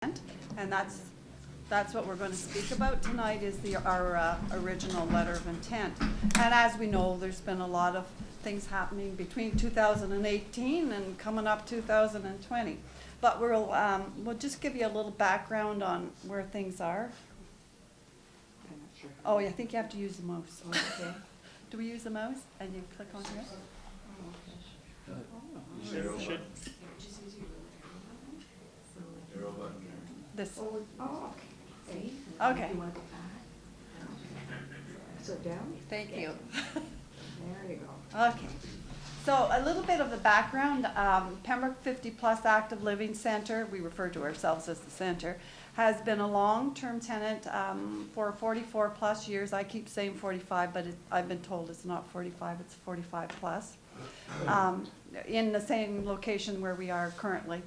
And that's what we're going to speak about tonight is our original letter of intent. And as we know, there's been a lot of things happening between 2018 and coming up 2020. But we'll just give you a little background on where things are. Oh, yeah, I think you have to use the mouse. Okay. Do we use the mouse? And you click on here? This. Oh, okay. Okay. You want to go back? So down? Thank you. There you go. Okay. So a little bit of the background. Pembroke 50 Plus Active Living Center, we refer to ourselves as the center, has been a long-term tenant for 44 plus years. I keep saying 45, but I've been told it's not 45, it's 45 plus. In the same location where we are currently.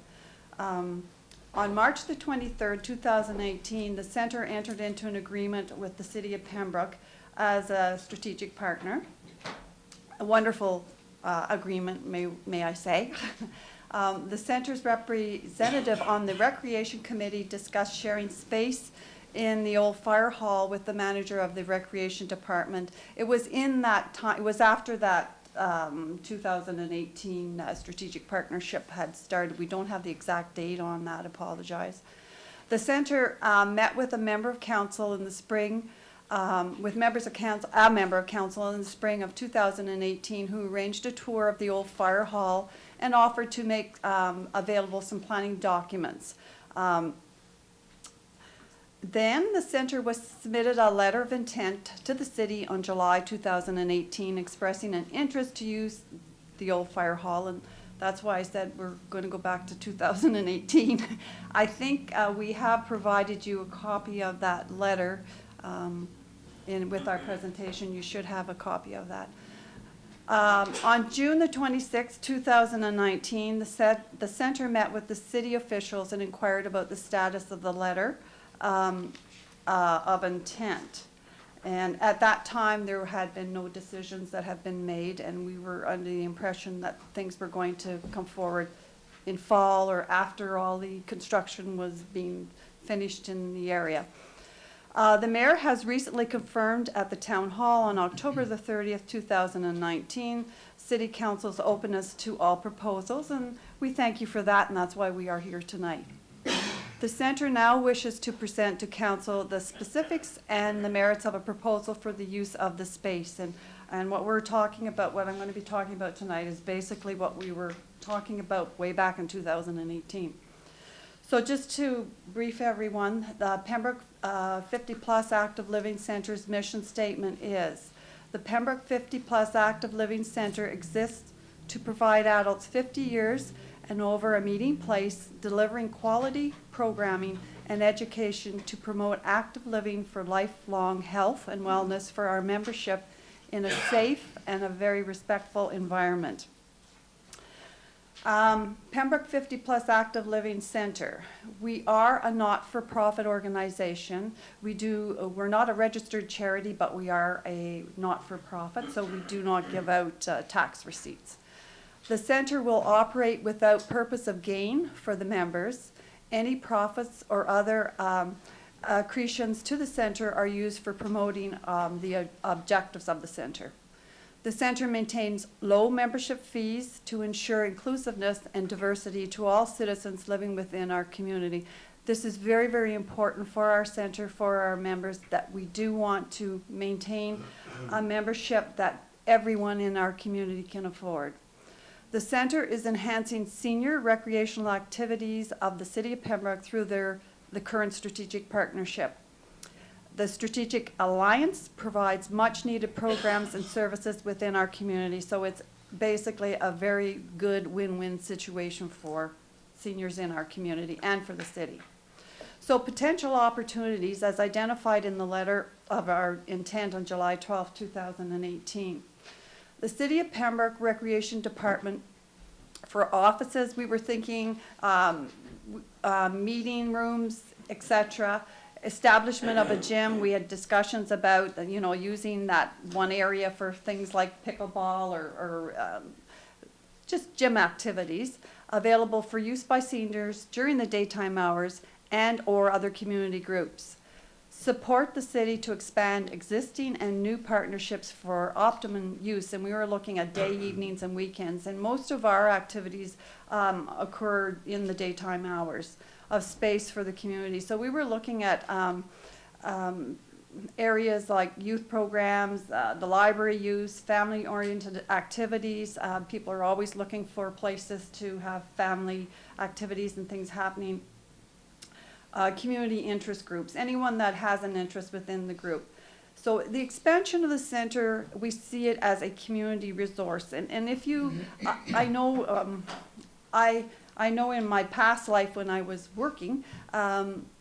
On March the 23rd, 2018, the center entered into an agreement with the City of Pembroke as a strategic partner. A wonderful agreement, may I say. The center's representative on the Recreation Committee discussed sharing space in the old fire hall with the manager of the Recreation Department. It was in that time, it was after that 2018 strategic partnership had started. We don't have the exact date on that, apologize. The center met with a member of council in the spring, with members of council, a member of council in the spring of 2018 who arranged a tour of the old fire hall and offered to make available some planning documents. Then the center was submitted a letter of intent to the city on July 2018 expressing an interest to use the old fire hall, and that's why I said we're going to go back to 2018. I think we have provided you a copy of that letter with our presentation. You should have a copy of that. On June the 26th, 2019, the center met with the city officials and inquired about the status of the letter of intent. And at that time, there had been no decisions that have been made, and we were under the impression that things were going to come forward in fall or after all the construction was being finished in the area. The mayor has recently confirmed at the town hall on October the 30th, 2019, City Council's openness to all proposals, and we thank you for that, and that's why we are here tonight. The center now wishes to present to council the specifics and the merits of a proposal for the use of the space. And what we're talking about, what I'm going to be talking about tonight, is basically what we were talking about way back in 2018. So just to brief everyone, the Pembroke 50 Plus Active Living Center's mission statement is, the Pembroke 50 Plus Active Living Center exists to provide adults 50 years and over a meeting place, delivering quality programming and education to promote active living for lifelong health and wellness for our membership in a safe and a very respectful environment. Pembroke 50 Plus Active Living Center. We are a not-for-profit organization. We're not a registered charity, but we are a not-for-profit, so we do not give out tax receipts. The center will operate without purpose of gain for the members. Any profits or other accretions to the center are used for promoting the objectives of the center. The center maintains low membership fees to ensure inclusiveness and diversity to all citizens living within our community. This is very, very important for our center, for our members, that we do want to maintain a membership that everyone in our community can afford. The center is enhancing senior recreational activities of the City of Pembroke through the current strategic partnership. The Strategic Alliance provides much needed programs and services within our community, so it's basically a very good win-win situation for seniors in our community and for the city. So potential opportunities as identified in the letter of our intent on July 12, 2018. The City of Pembroke Recreation Department, for offices, we were thinking meeting rooms, etc. Establishment of a gym. We had discussions about, using that one area for things like pickleball or just gym activities available for use by seniors during the daytime hours and or other community groups. Support the city to expand existing and new partnerships for optimum use. And we were looking at day, evenings, and weekends. And most of our activities occur in the daytime hours of space for the community. So we were looking at areas like youth programs, the library use, family-oriented activities. People are always looking for places to have family activities and things happening. Community interest groups, anyone that has an interest within the group. So the expansion of the center, we see it as a community resource. And if you, I know in my past life when I was working,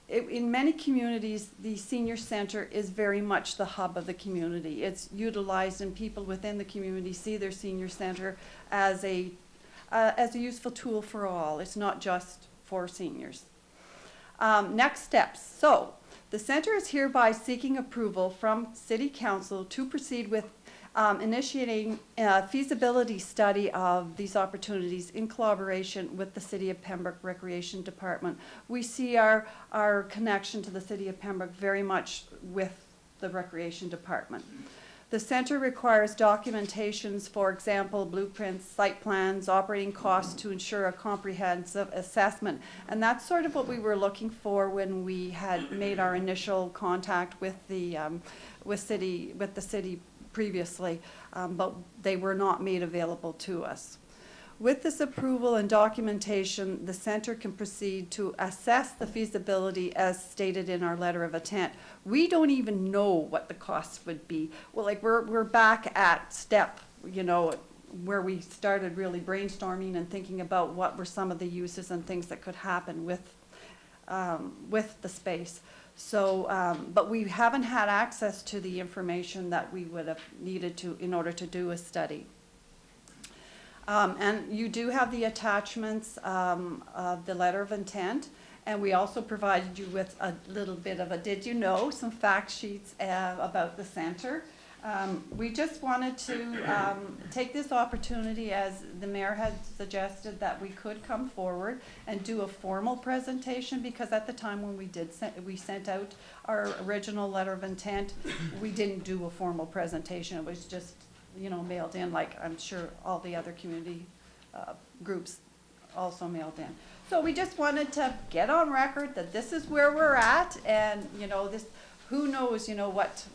in many communities, the senior center is very much the hub of the community. It's utilized, and people within the community see their senior center as a useful tool for all. It's not just for seniors. Next steps. So the center is hereby seeking approval from City Council to proceed with initiating a feasibility study of these opportunities in collaboration with the City of Pembroke Recreation Department. We see our connection to the City of Pembroke very much with the Recreation Department. The center requires documentations, for example, blueprints, site plans, operating costs to ensure a comprehensive assessment. And that's sort of what we were looking for when we had made our initial contact with the city previously, but they were not made available to us. With this approval and documentation, the center can proceed to assess the feasibility as stated in our letter of intent. We don't even know what the costs would be. Well, like we're back at step, where we started really brainstorming and thinking about what were some of the uses and things that could happen with the space. So, but we haven't had access to the information that we would have needed to in order to do a study. And you do have the attachments of the letter of intent, and we also provided you with a little bit of some fact sheets about the center. We just wanted to take this opportunity, as the mayor had suggested, that we could come forward and do a formal presentation, because at the time when we sent out our original letter of intent, we didn't do a formal presentation. It was just mailed in, like I'm sure all the other community groups also mailed in. So we just wanted to get on record that this is where we're at, and this, who knows,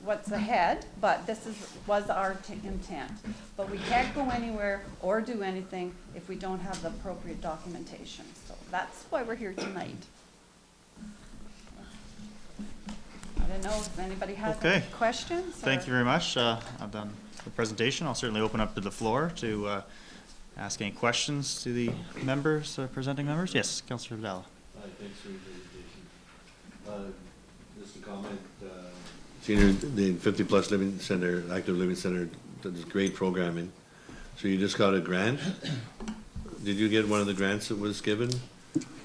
what's ahead, but this was our intent. But we can't go anywhere or do anything if we don't have the appropriate documentation. So that's why we're here tonight. I don't know if anybody has any questions. Thank you very much. I've done the presentation. I'll certainly open up to the floor to ask any questions to the members, presenting members. Yes, Councillor Vidal. Thanks for your presentation. Just a comment. Senior, the 50+ Living Center, Active Living Center, does great programming. So you just got a grant. Did you get one of the grants that was given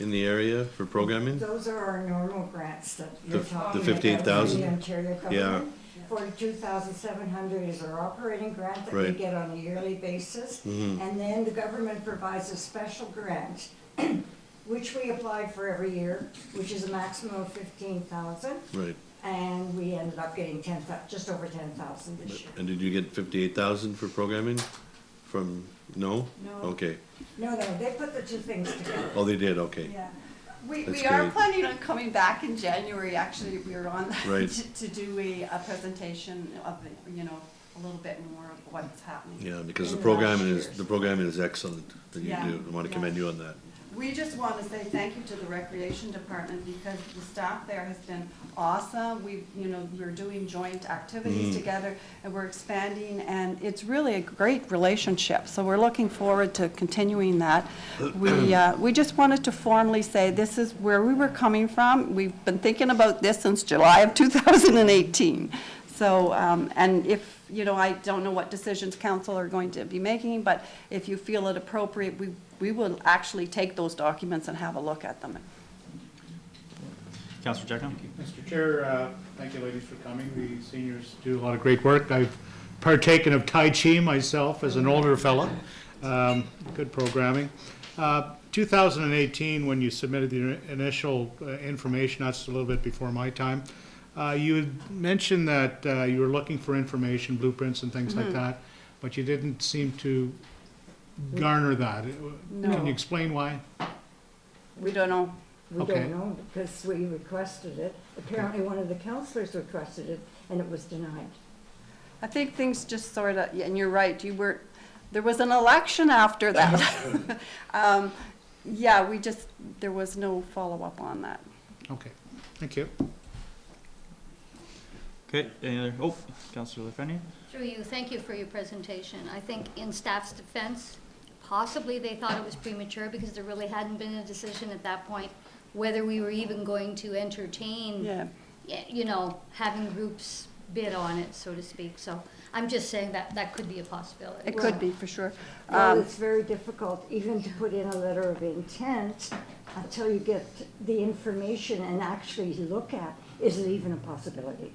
in the area for programming? Those are our normal grants that you're talking about. The 58,000? The Ontario government. Yeah. 42,700 is our operating grant that we Right. get on a yearly basis. Mhm. And then the government provides a special grant, which we applied for every year, which is a maximum of 15,000. Right. And we ended up getting just over 10,000 this year. And did you get 58,000 for programming from, no? No. Okay. No, they put the two things together. Oh, they did, okay. Yeah. We That's are great. planning on coming back in January. Actually, we were on Right. to do a presentation of a little bit more of what's happening. Yeah, because In the the last programming is excellent that you Yeah. do. I want to commend you on that. We just want to say thank you to the Recreation Department, because the staff there has been awesome. We're doing joint activities together, and we're expanding, and it's really a great relationship. So we're looking forward to continuing that. We just wanted to formally say this is where we were coming from. We've been thinking about this since July of 2018. So, and if, I don't know what decisions council are going to be making, but if you feel it appropriate, we will actually take those documents and have a look at them. Councillor Jekyll? Mr. Chair, thank you ladies for coming. The seniors do a lot of great work. I've partaken of Tai Chi myself as an older fella. Good programming. 2018, when you submitted the initial information, that's a little bit before my time, you had mentioned that you were looking for information, blueprints and things like that, but you didn't seem to garner that. No. Can you explain why? We don't know. We Okay. don't know because we requested it. Apparently, one of the councillors requested it and it was denied. I think things just sort of, and you're right, there was an election after that. Yeah, there was no follow-up on that. Okay, thank you. Okay, any other, Councillor Lefreniere? Through you, thank you for your presentation. I think in staff's defense, possibly they thought it was premature because there really hadn't been a decision at that point whether we were even going to entertain, you know, having groups bid on it, so to speak. So I'm just saying that that could be a possibility. It could be, for sure. Well, it's very difficult even to put in a letter of intent until you get the information and actually look at, is it even a possibility?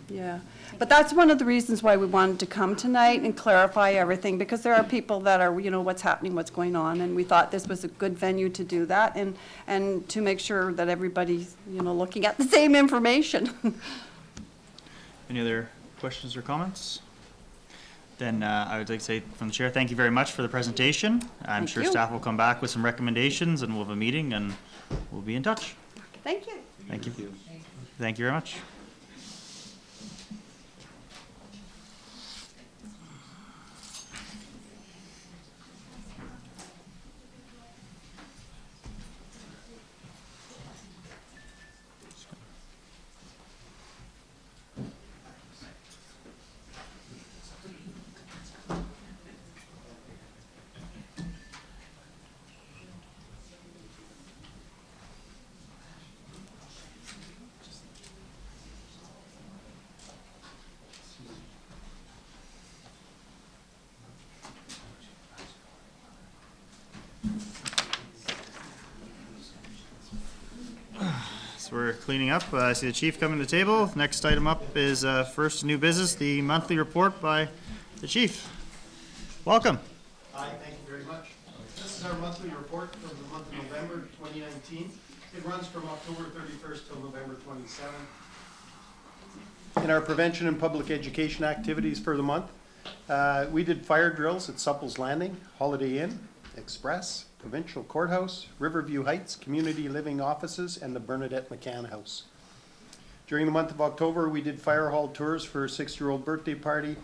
Yeah, but that's one of the reasons why we wanted to come tonight and clarify everything, because there are people that are, you know, what's happening, what's going on, and we thought this was a good venue to do that, and to make sure that everybody's, you know, looking at the same information. Any other questions or comments? Then I would like to say from the chair, thank you very much for the presentation. I'm Thank sure you. staff will come back with some recommendations, and we'll have a meeting, and we'll be in touch. Thank you. Thank you. Thank you very much. So we're cleaning up. I see the chief coming to the table. Next item up is first new business, the monthly report by the chief. Welcome. Hi, thank you very much. This is our monthly report for the month of November 2019. It runs from October 31st till November 27th. In our prevention and public education activities for the month, we did fire drills at Supple's Landing, Holiday Inn, Express, Provincial Courthouse, Riverview Heights, Community Living Offices, and the Bernadette McCann House. During the month of October, we did fire hall tours for a 6-year-old birthday party